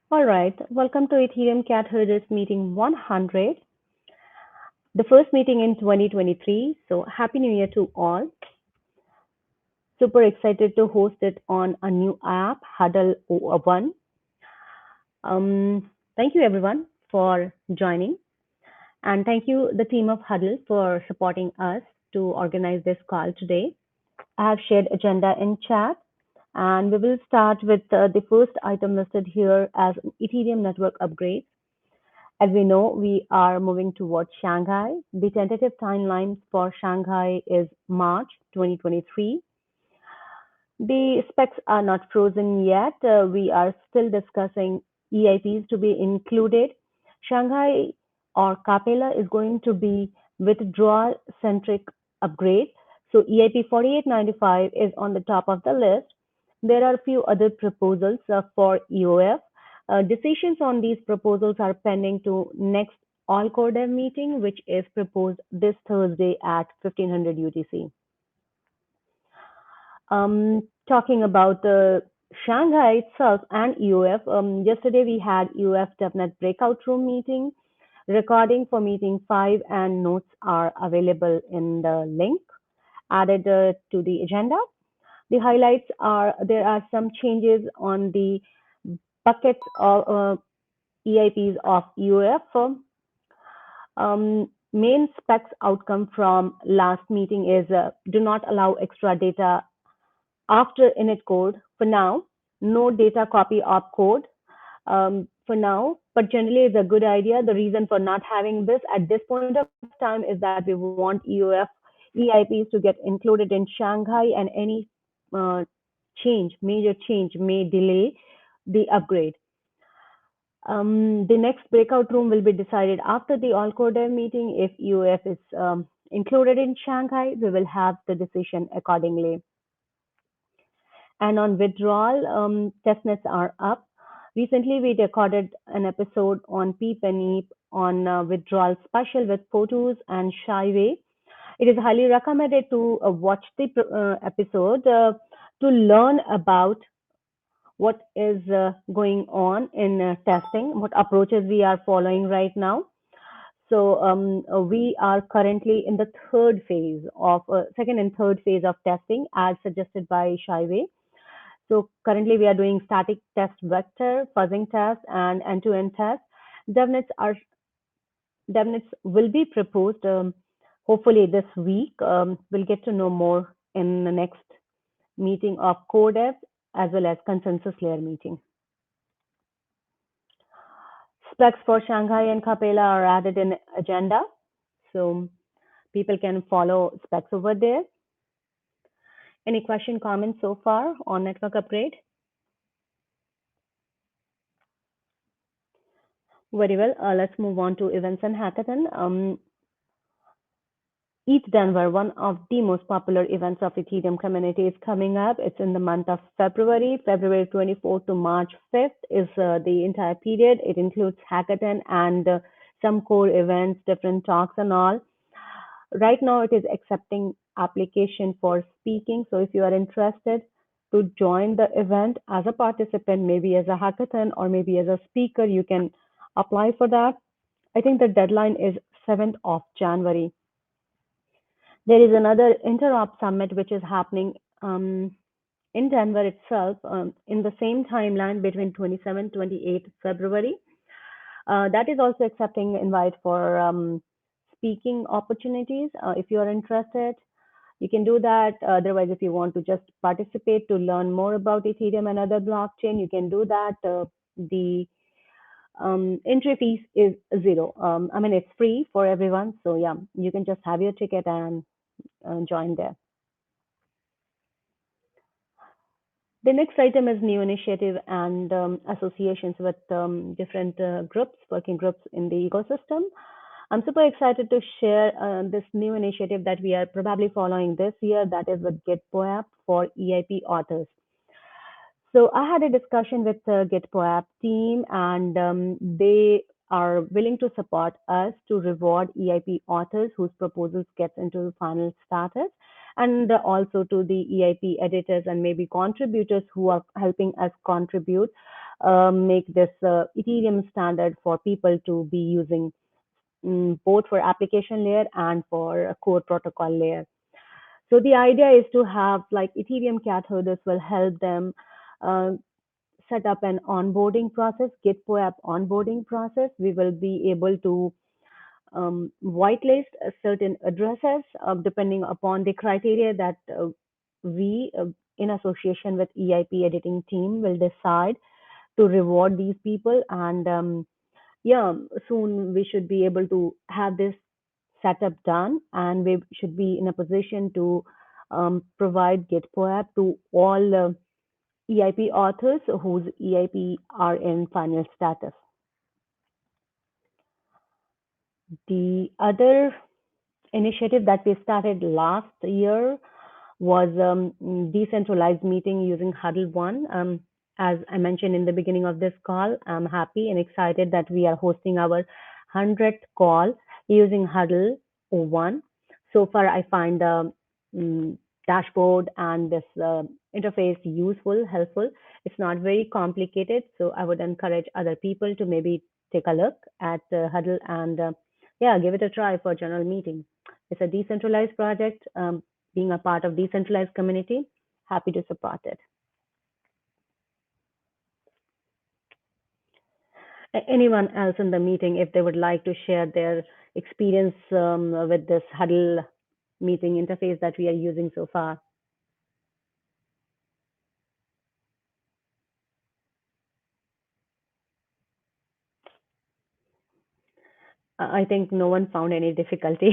All right, welcome to Ethereum Cat Herders Meeting 100, the first meeting in 2023. So, Happy New Year to all. Super excited to host it on a new app, Huddle 1. Thank you, everyone, for joining. And thank you, the team of Huddle, for supporting us to organize this call today. I have shared agenda in chat, and we will start with the first item listed here as Ethereum network upgrade. As we know, we are moving towards Shanghai. The tentative timeline for Shanghai is March 2023. The specs are not frozen yet. We are still discussing EIPs to be included. Shanghai or Capella is going to be withdrawal-centric upgrade. So EIP 4895 is on the top of the list. There are a few other proposals for EOF. Decisions on these proposals are pending to next all core dev meeting, which is proposed this Thursday at 1500 UTC. Talking about Shanghai itself and EOF, yesterday we had EOF DevNet breakout room meeting. Recording for meeting 5 and notes are available in the link added to the agenda. The highlights are there are some changes on the buckets of EIPs of EOF. Main specs outcome from last meeting is do not allow extra data after init code for now. No data copy op code for now, but generally it's a good idea. The reason for not having this at this point of time is that we want EIPs to get included in Shanghai, and any uh, major change may delay the upgrade. The next breakout room will be decided after the all core dev meeting. If EOF is included in Shanghai, we will have the decision accordingly. And on withdrawal, testnets are up. Recently, we recorded an episode on PEEP and EEP on withdrawal special with photos and Shyway. It is highly recommended to watch the episode to learn about what is going on in testing, what approaches we are following right now. So we are currently in the third phase of second and third phase of testing as suggested by Shyway. So currently we are doing static test vector, fuzzing test, and end-to-end test. DevNets are DevNets will be proposed hopefully this week. We'll get to know more in the next meeting of core dev as well as consensus layer meeting. Specs for Shanghai and Capella are added in agenda, so people can follow specs over there. Any question, comments so far on network upgrade? Very well. Let's move on to events and hackathon. ETH Denver, one of the most popular events of Ethereum community, is coming up. It's in the month of February. February 24th to March 5th is the entire period. It includes hackathon and some core events, different talks and all. Right now, it is accepting application for speaking. So if you are interested to join the event as a participant, maybe as a hackathon or maybe as a speaker, you can apply for that. I think the deadline is 7th of January. There is another Interop Summit which is happening in Denver itself in the same timeline between 27 28 February. That is also accepting invite for speaking opportunities. If you are interested, you can do that. Otherwise, if you want to just participate to learn more about Ethereum and other blockchain, you can do that. The entry fees is zero. I mean, it's free for everyone. So yeah, you can just have your ticket and join there. The next item is new initiative and associations with different groups, working groups in the ecosystem. I'm super excited to share this new initiative that we are probably following this year, that is with GitPoApp for EIP authors. So I had a discussion with the GitPoApp team, and they are willing to support us to reward EIP authors whose proposals gets into final status. and also to the EIP editors and maybe contributors who are helping us contribute, make this Ethereum standard for people to be using, both for application layer and for a core protocol layer. So the idea is to have like Ethereum cat holders will help them uh, set up an onboarding process, GitPoApp onboarding process. We will be able to whitelist certain addresses depending upon the criteria that we, in association with EIP editing team, will decide to reward these people. And yeah, soon we should be able to have this setup done, and we should be in a position to provide GitPoApp to all EIP authors whose EIP are in final status. The other initiative that we started last year was decentralized meeting using Huddle One. As I mentioned in the beginning of this call, I'm happy and excited that we are hosting our 100th call using Huddle One. So far, I find the um, dashboard and this interface useful, helpful. It's not very complicated, so I would encourage other people to maybe take a look at Huddle and yeah, give it a try for general meeting. It's a decentralized project. Being a part of decentralized community, happy to support it. Anyone else in the meeting, if they would like to share their experience with this Huddle meeting interface that we are using so far? I think no one found any difficulty.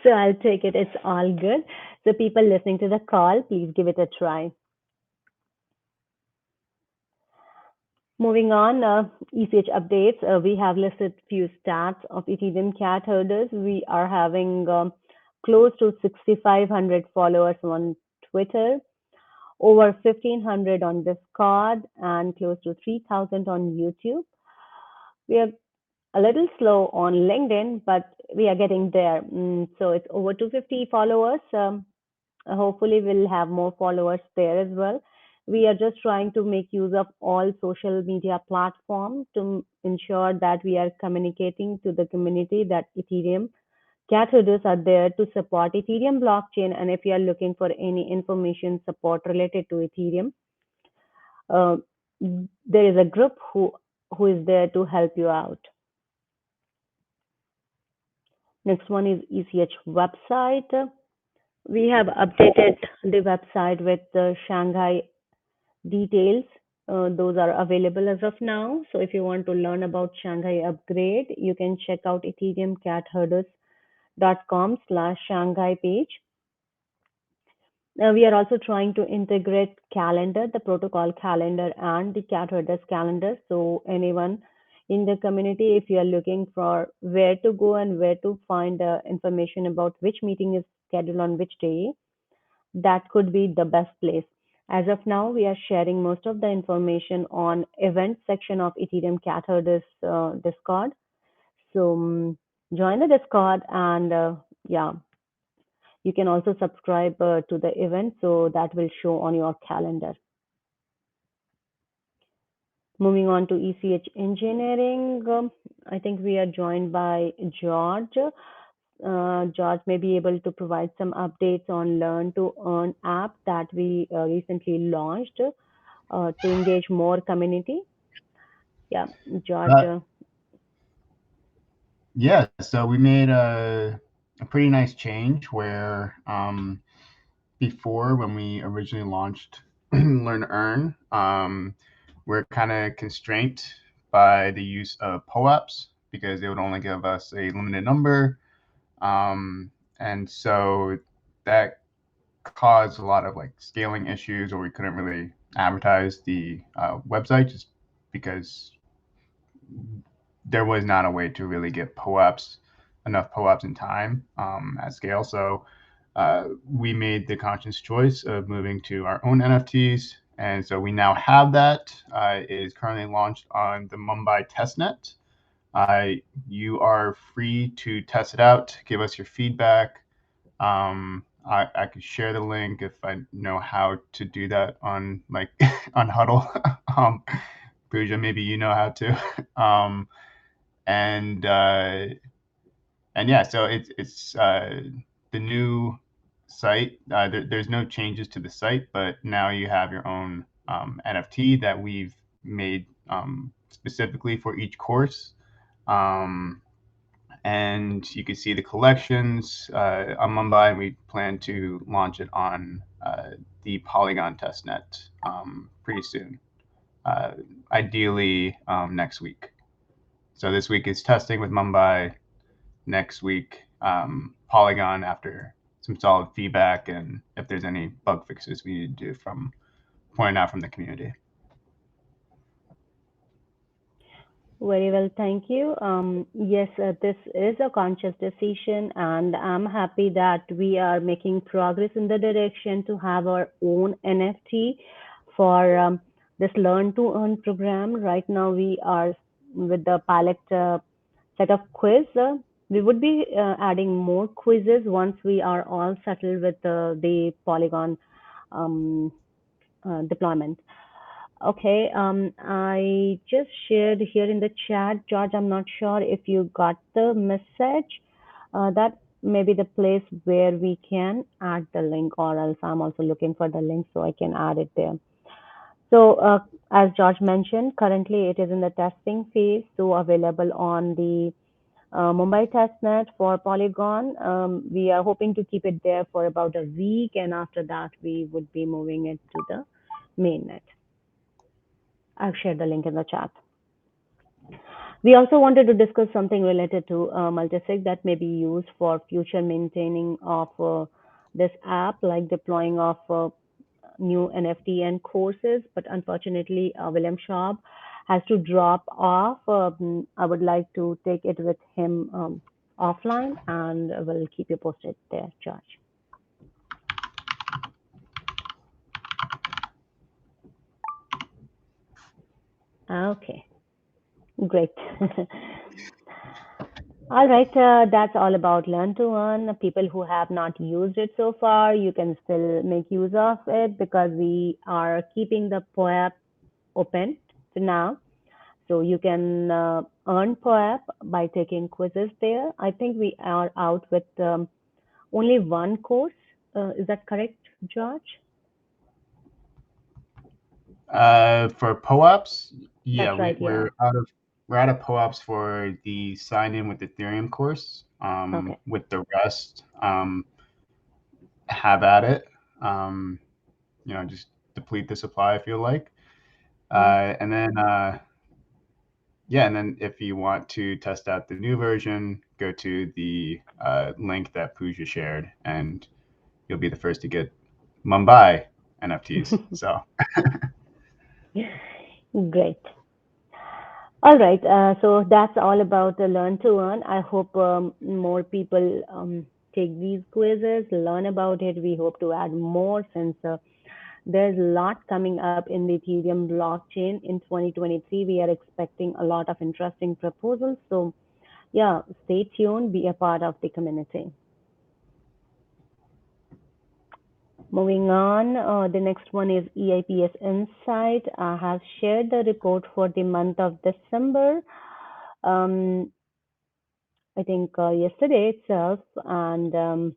So I'll take it. It's all good. So people listening to the call, please give it a try. Moving on, ECH updates. We have listed few stats of Ethereum cat holders. We are having close to 6,500 followers on Twitter, over 1,500 on Discord, and close to 3,000 on YouTube. We are a little slow on LinkedIn, but we are getting there. So it's over 250 followers. Hopefully, we'll have more followers there as well. We are just trying to make use of all social media platforms to ensure that we are communicating to the community that Ethereum cat holders are there to support Ethereum blockchain. And if you are looking for any information support related to Ethereum, uh, there is a group who is there to help you out. Next one is ECH website. We have updated the website with the Shanghai details. Those are available as of now. So if you want to learn about Shanghai upgrade, you can check out ethereumcatherders.com/Shanghai page. We are also trying to integrate calendar, the protocol calendar and the cat herders calendar. So anyone in the community, if you are looking for where to go and where to find information about which meeting is scheduled on which day, that could be the best place. As of now, we are sharing most of the information on event section of Ethereum cat herders Discord. So join the Discord and yeah, you can also subscribe to the event, so that will show on your calendar. Moving on to ECH engineering, I think we are joined by George. George may be able to provide some updates on Learn to Earn app that we recently launched to engage more community. Yeah, George. Uh, yeah, so we made a pretty nice change where before when we originally launched Learn to Earn, we're kind of constrained by the use of POAPs because they would only give us a limited number. And so that caused a lot of like scaling issues, or we couldn't really advertise the website just because there was not a way to really get POAPs, enough POAPs in time at scale. So we made the conscious choice of moving to our own NFTs. And so we now have that. It is currently launched on the Mumbai testnet. You are free to test it out, give us your feedback. I could share the link if I know how to do that on like on Huddle. um, Pooja, maybe you know how to. Um, and and yeah, so it's the new site. There's no changes to the site, but now you have your own NFT that we've made specifically for each course. Um, and you can see the collections on Mumbai, and we plan to launch it on the Polygon testnet pretty soon, uh, ideally next week. So this week is testing with Mumbai. Next week, Polygon after some solid feedback, and if there's any bug fixes we need to do from pointing out from the community. Very well, thank you. Yes, this is a conscious decision, and I'm happy that we are making progress in the direction to have our own NFT for this Learn to Earn program. Right now, we are with the pilot set of quiz. We would be adding more quizzes once we are all settled with the Polygon um, deployment. Okay, I just shared here in the chat, George. I'm not sure if you got the message. That may be the place where we can add the link, or else I'm also looking for the link so I can add it there. So, as George mentioned, currently it is in the testing phase, so available on the Mumbai testnet for Polygon. We are hoping to keep it there for about a week, and after that, we would be moving it to the mainnet. I've shared the link in the chat. We also wanted to discuss something related to multisig that may be used for future maintaining of this app, like deploying of new NFT and courses. But unfortunately, William Schaub has to drop off. I would like to take it with him offline, and we'll keep you posted there, George. Okay, great. All right, that's all about Learn to Earn. People who have not used it so far, you can still make use of it because we are keeping the POAP open to now. So you can earn POAP by taking quizzes there. I think we are out with only one course. Is that correct, George? For POAPs, yeah, That's right, yeah. we're out of POAPs for the sign in with Ethereum course. Okay. With the rest, have at it. Um, just deplete the supply if you like. Mm. And then yeah, and then if you want to test out the new version, go to the link that Pooja shared, and you'll be the first to get Mumbai NFTs. So Great. All right. So that's all about the Learn to Earn. I hope more people take these quizzes, learn about it. We hope to add more since there's a lot coming up in the Ethereum blockchain in 2023. We are expecting a lot of interesting proposals. So, yeah, stay tuned, be a part of the community. Moving on, the next one is EIPS Insight. I have shared the report for the month of December. Um, I think yesterday itself, and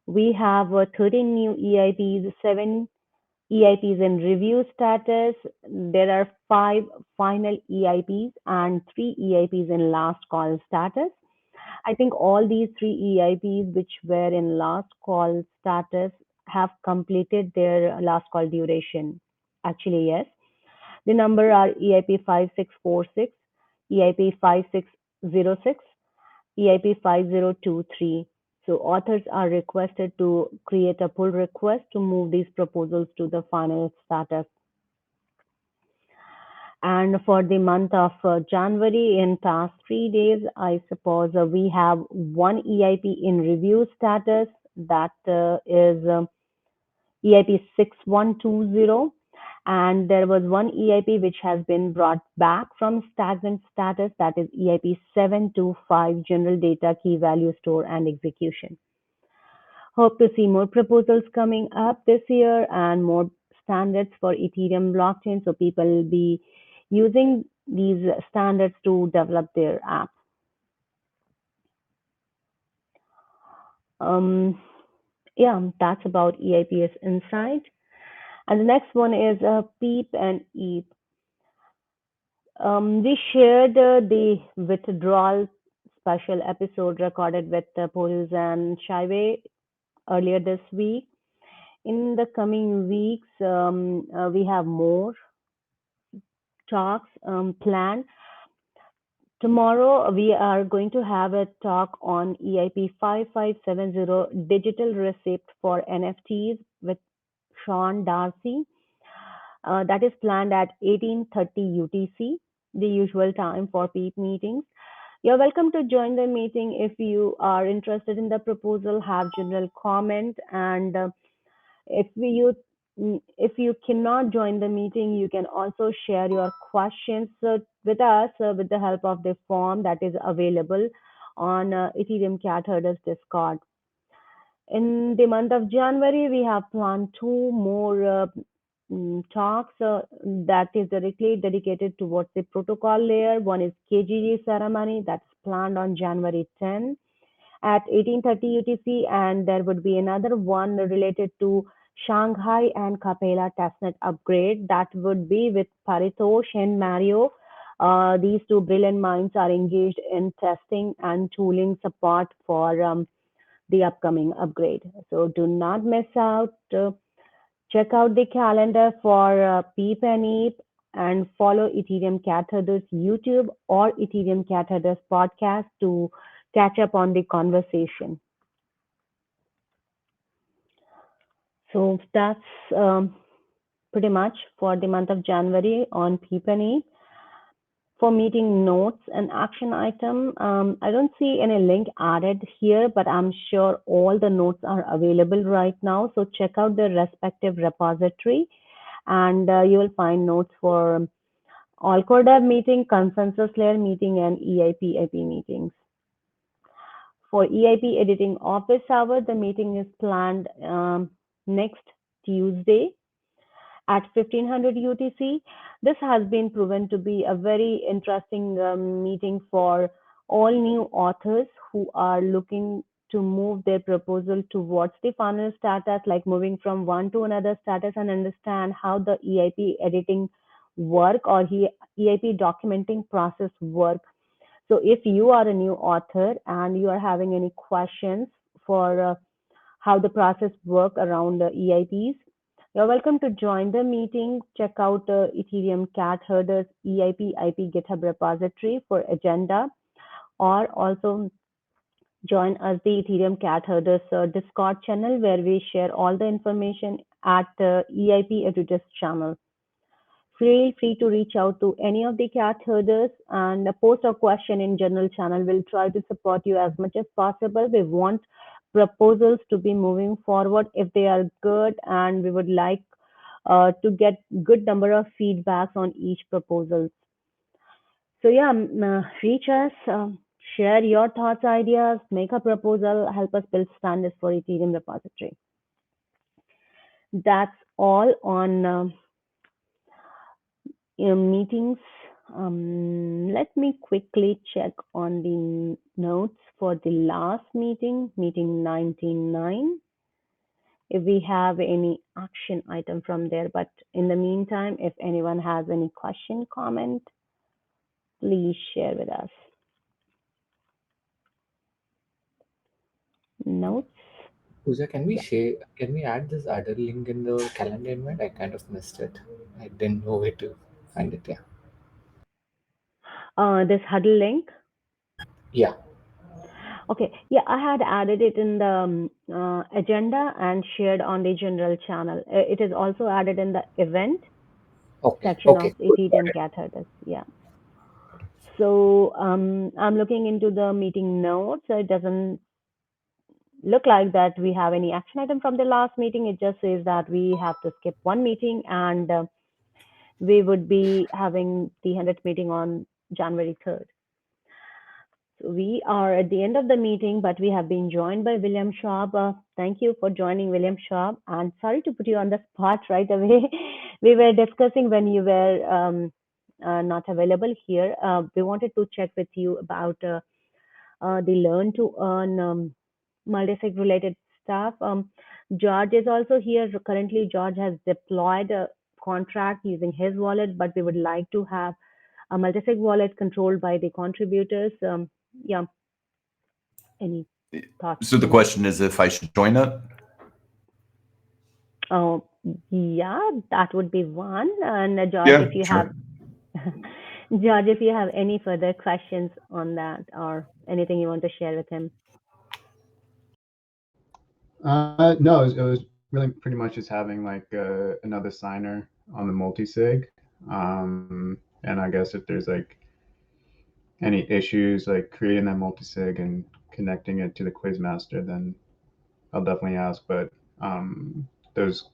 we have 13 new EIPs, 7 EIPs in review status. There are 5 final EIPs and 3 EIPs in last call status. I think all these 3 EIPs which were in last call status have completed their last call duration. Actually, yes. The number are EIP 5646, EIP 5606, EIP 5023. So authors are requested to create a pull request to move these proposals to the final status. And for the month of January, in past 3 days, I suppose we have one EIP in review status, that is EIP 6120. And there was one EIP which has been brought back from stagnant status, that is EIP 725, General Data Key Value Store and Execution. Hope to see more proposals coming up this year and more standards for Ethereum blockchain, so people will be using these standards to develop their apps. Um, yeah, that's about EIP's insight. And the next one is PEEP and EEP. We shared the withdrawal special episode recorded with Porus and Shaive earlier this week. In the coming weeks, we have more talks planned. Tomorrow, we are going to have a talk on EIP 5570 digital receipt for NFTs with Sean Darcy. That is planned at 18:30 UTC, the usual time for PEEP meetings. You're welcome to join the meeting if you are interested in the proposal, have general comment, and if you if you cannot join the meeting, you can also share your questions with us with the help of the form that is available on Ethereum Cat Herders Discord. In the month of January, we have planned two more talks that is directly dedicated towards the protocol layer. One is KGG ceremony that's planned on January 10 at 18:30 UTC, and there would be another one related to Shanghai and Capella testnet upgrade that would be with Paritosh and Mario. These two brilliant minds are engaged in testing and tooling support for the upcoming upgrade. So do not miss out. Check out the calendar for PEEP and EEP and follow Ethereum Cat Herders YouTube or Ethereum Cat Herders podcast to catch up on the conversation. So that's pretty much for the month of January on PEEP and EEP. For meeting notes and action item, I don't see any link added here, but I'm sure all the notes are available right now. So check out the respective repository and you will find notes for all core dev meeting, consensus layer meeting, and EIP IP meetings. For EIP editing office hour, the meeting is planned next Tuesday at 1500 UTC. This has been proven to be a very interesting meeting for all new authors who are looking to move their proposal towards the final status, like moving from one to another status and understand how the EIP editing work or EIP documenting process work. So if you are a new author and you are having any questions for how the process work around the EIPs, you're welcome to join the meeting. Check out Ethereum Cat Herders EIP IP GitHub repository for agenda, or also join us the Ethereum Cat Herders Discord channel where we share all the information at EIP Editors channel. Feel free to reach out to any of the cat herders and post a question in general channel. We'll try to support you as much as possible. We want proposals to be moving forward if they are good, and we would like to get good number of feedbacks on each proposal. So yeah, reach us, share your thoughts, ideas, make a proposal, help us build standards for Ethereum repository. That's all on meetings. Let me quickly check on the notes for the last meeting, meeting 199, if we have any action item from there. But in the meantime, if anyone has any question, comment, please share with us. Notes? Pooja, can we add this other link in the calendar invite? I kind of missed it. I didn't know where to find it. Yeah. This huddle link. Yeah. Okay, yeah, I had added it in the agenda and shared on the general channel. It is also added in the event Okay. section of Okay. Cool. Got Ethereum it. Cat Herders. Yeah. So I'm looking into the meeting notes. So it doesn't look like that we have any action item from the last meeting. It just says that we have to skip one meeting and we would be having the 100th meeting on January 3rd. We are at the end of the meeting, but we have been joined by William Schwab. Thank you for joining, William Schwab. And sorry to put you on the spot right away. We were discussing when you were not available here. We wanted to check with you about the learn to earn multisig related stuff. George is also here. Currently, George has deployed a contract using his wallet, but we would like to have a multisig wallet controlled by the contributors. Yeah, any thoughts? So the question is if I should join it? Oh, yeah, that would be one. And George, Yeah, if you sure. have, George, if you have any further questions on that or anything you want to share with him. No, it was really pretty much just having like another signer on the multi-sig. And I guess if there's like any issues like creating that multi-sig and connecting it to the Quizmaster, then I'll definitely ask. But those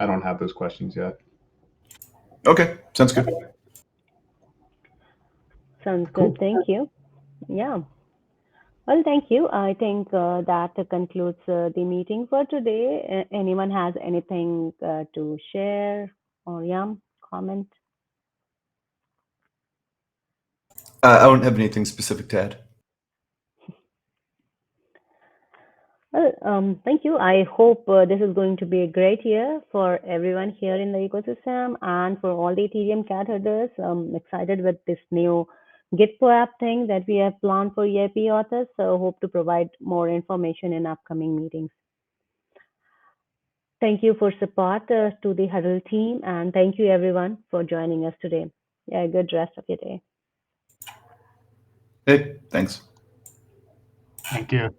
I don't have those questions yet. Okay, sounds good. Sounds Cool. good. Thank you. Yeah. Well, thank you. I think that concludes the meeting for today. Anyone has anything to share or comment? I don't have anything specific to add. Well, thank you. I hope this is going to be a great year for everyone here in the ecosystem and for all the Ethereum cat herders. I'm excited with this new Gitpo app thing that we have planned for EIP authors. So hope to provide more information in upcoming meetings. Thank you for support to the Huddle team, and thank you everyone for joining us today. Yeah, good rest of your day. Hey, thanks. Thank you.